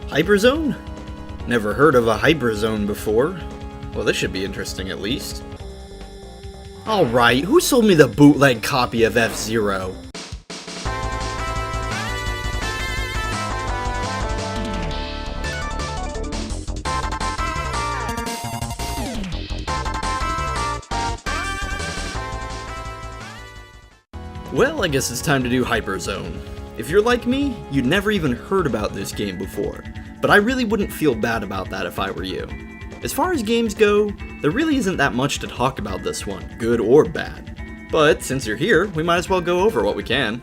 Hyperzone? Never heard of a Hyperzone before. Well, this should be interesting at least. Alright, who sold me the bootleg copy of F-Zero? Well, I guess it's time to do Hyperzone. If you're like me, you'd never even heard about this game before, but I really wouldn't feel bad about that if I were you. As far as games go, there really isn't that much to talk about this one, good or bad. But since you're here, we might as well go over what we can.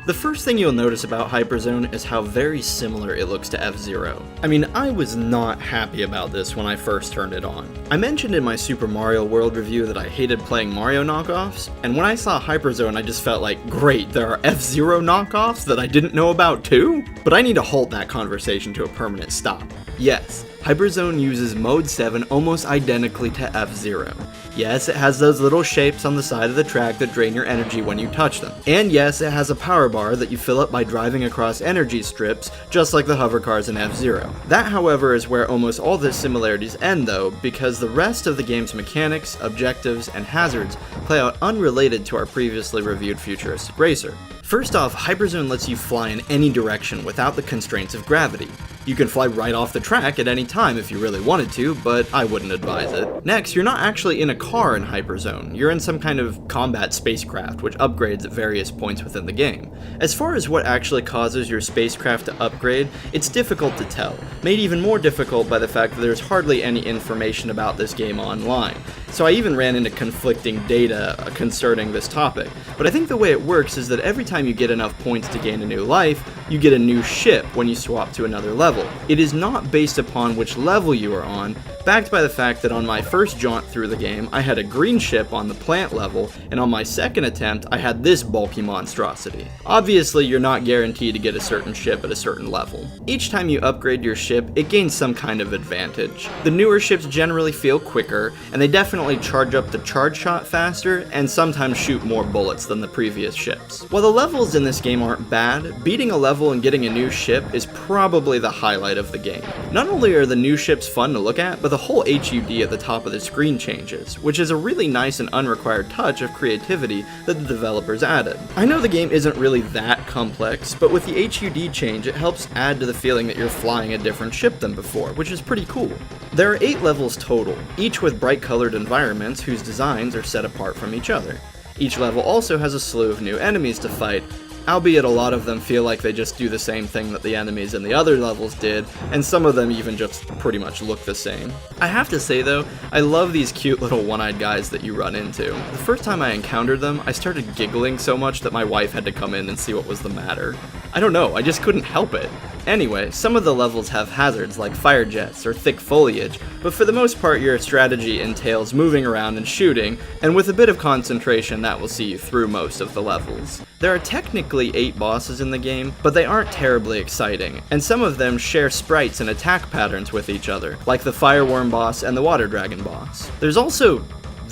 The first thing you'll notice about Hyperzone is how very similar it looks to F-Zero. I mean, I was not happy about this when I first turned it on. I mentioned in my Super Mario World review that I hated playing Mario knockoffs, and when I saw Hyperzone I just felt like, great, there are F-Zero knockoffs that I didn't know about too? But I need to halt that conversation to a permanent stop. Yes, Hyperzone uses Mode 7 almost identically to F-Zero. Yes, it has those little shapes on the side of the track that drain your energy when you touch them. And yes, it has a power bar that you fill up by driving across energy strips, just like the hover cars in F-Zero. That, however, is where almost all the similarities end though, because the rest of the game's mechanics, objectives, and hazards play out unrelated to our previously reviewed futuristic racer. First off, Hyperzone lets you fly in any direction without the constraints of gravity. You can fly right off the track at any time if you really wanted to, but I wouldn't advise it. Next, you're not actually in a car in Hyperzone. You're in some kind of combat spacecraft, which upgrades at various points within the game. As far as what actually causes your spacecraft to upgrade, it's difficult to tell, made even more difficult by the fact that there's hardly any information about this game online. So I even ran into conflicting data concerning this topic. But I think the way it works is that every time you get enough points to gain a new life, you get a new ship when you swap to another level. It is not based upon which level you are on, backed by the fact that on my first jaunt through the game, I had a green ship on the plant level, and on my second attempt, I had this bulky monstrosity. Obviously, you're not guaranteed to get a certain ship at a certain level. Each time you upgrade your ship, it gains some kind of advantage. The newer ships generally feel quicker, and they definitely charge up the charge shot faster, and sometimes shoot more bullets than the previous ships. While the levels in this game aren't bad, beating a level and getting a new ship is probably the highlight of the game. Not only are the new ships fun to look at, but the whole HUD at the top of the screen changes, which is a really nice and unrequired touch of creativity that the developers added. I know the game isn't really that complex, but with the HUD change it helps add to the feeling that you're flying a different ship than before, which is pretty cool. There are 8 levels total, each with bright colored environments whose designs are set apart from each other. Each level also has a slew of new enemies to fight, albeit a lot of them feel like they just do the same thing that the enemies in the other levels did, and some of them even just pretty much look the same. I have to say though, I love these cute little one-eyed guys that you run into. The first time I encountered them, I started giggling so much that my wife had to come in and see what was the matter. I don't know, I just couldn't help it. Anyway, some of the levels have hazards like fire jets or thick foliage, but for the most part your strategy entails moving around and shooting, and with a bit of concentration that will see you through most of the levels. There are technically 8 bosses in the game, but they aren't terribly exciting, and some of them share sprites and attack patterns with each other, like the fireworm boss and the water dragon boss. There's also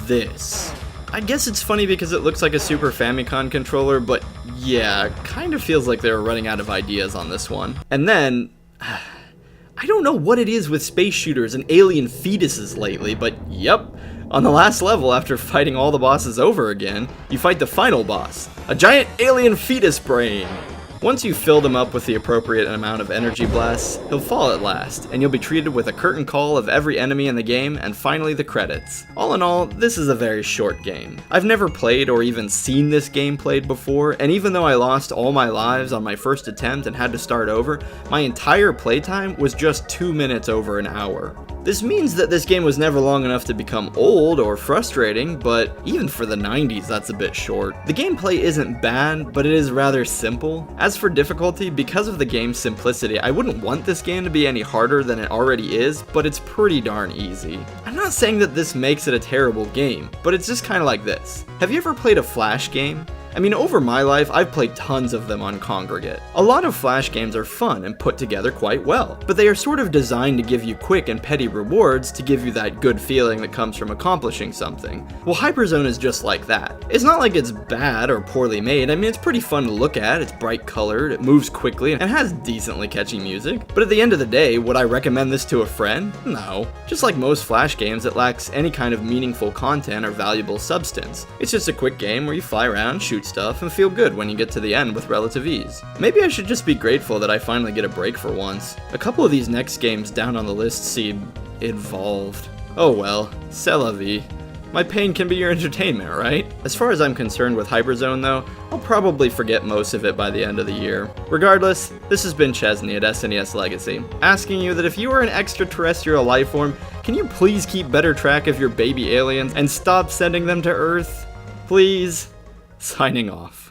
this. I guess it's funny because it looks like a Super Famicom controller, but yeah, kind of feels like they were running out of ideas on this one. And then, I don't know what it is with space shooters and alien fetuses lately, but yep, on the last level after fighting all the bosses over again, you fight the final boss, a giant alien fetus brain. Once you fill him up with the appropriate amount of energy blasts, he'll fall at last, and you'll be treated with a curtain call of every enemy in the game, and finally the credits. All in all, this is a very short game. I've never played or even seen this game played before, and even though I lost all my lives on my first attempt and had to start over, my entire playtime was just 2 minutes over an hour. This means that this game was never long enough to become old or frustrating, but even for the 90s that's a bit short. The gameplay isn't bad, but it is rather simple. As for difficulty, because of the game's simplicity, I wouldn't want this game to be any harder than it already is, but it's pretty darn easy. I'm not saying that this makes it a terrible game, but it's just kinda like this. Have you ever played a Flash game? I mean, over my life, I've played tons of them on Congregate. A lot of Flash games are fun and put together quite well, but they are sort of designed to give you quick and petty rewards to give you that good feeling that comes from accomplishing something. Well, Hyperzone is just like that. It's not like it's bad or poorly made. I mean, it's pretty fun to look at, it's bright colored, it moves quickly, and has decently catchy music. But at the end of the day, would I recommend this to a friend? No. Just like most Flash games, it lacks any kind of meaningful content or valuable substance. It's just a quick game where you fly around, shoot stuff, and feel good when you get to the end with relative ease. Maybe I should just be grateful that I finally get a break for once. A couple of these next games down on the list seem involved. Oh well, c'est la vie. My pain can be your entertainment, right? As far as I'm concerned with Hyperzone though, I'll probably forget most of it by the end of the year. Regardless, this has been Chezni at SNES Legacy, asking you that if you are an extraterrestrial life form, can you please keep better track of your baby aliens and stop sending them to Earth? Please? Signing off.